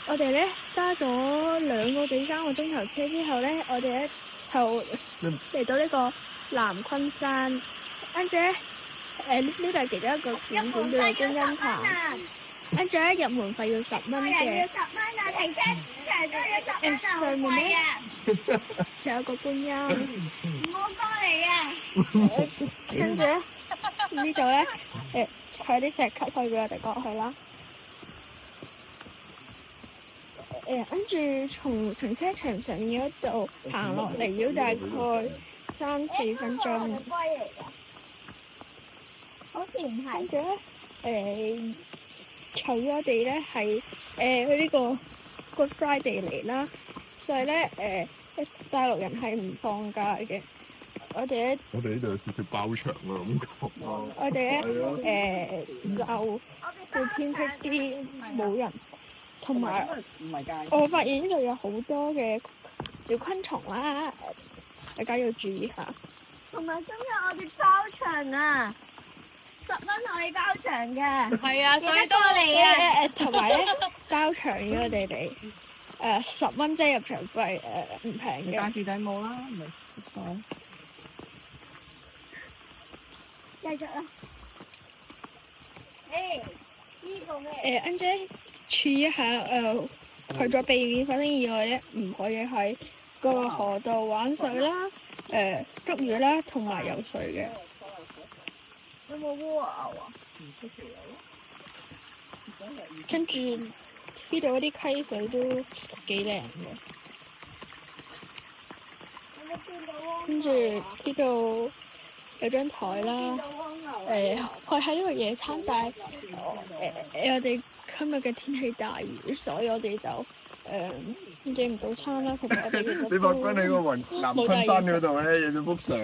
我哋咧揸咗2個幾3個鐘頭車之後咧，我哋咧就嚟到呢個南昆山，跟住咧呢度係其中一個景點叫做觀音潭，跟住咧入門費要10蚊嘅。要10蚊啊！停車場都要10蚊啊！上面咧仲有個觀音，唔好過嚟啊！跟住咧呢度咧佢有啲石級可以俾我哋過去啦。跟住從停車場上面嗰度行落嚟要大概3-4分鐘。好似唔係。跟住咧除咗我哋咧係去呢個 Good Friday 嚟啦，所以咧大陸人係唔放假嘅。我哋呢度直接包場啦咁講。我哋咧就會偏僻啲，冇人。同埋我發現呢度有好多嘅小昆蟲啦，大家要注意下。同埋今日我哋包場啊，10蚊可以包場嘅。係啊，記得過嚟啊！同埋咧包場要我哋哋10蚊即係入場費唔平嘅。戴住頂帽啦，咪爽。繼續啦。呢個咩？跟住注意一下除咗避免發生意外咧，唔可以喺個河度玩水啦、捉魚啦，同埋游水嘅。有冇蝸牛啊？跟住呢度嗰啲溪水都幾靚嘅。跟住呢度有張台啦，佢喺呢個野餐，但係我哋今日嘅天氣大雨，所以我哋就影唔到餐啦。同埋我哋其實你發覺你個南昆山嗰度咧影咗幅相。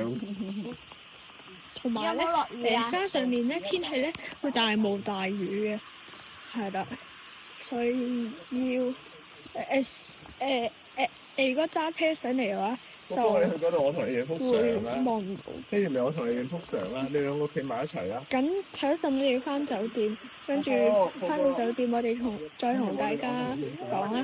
同埋咧山上面咧天氣咧會大霧大雨嘅，係啦，所以要如果揸車上嚟嘅話，不過你去嗰度，我同你影幅相啦。望唔到。跟住咪我同你影幅相啦，你兩個企埋一齊啦。咁睇咗陣都要翻酒店，跟住翻到酒店我哋再同大家講啦。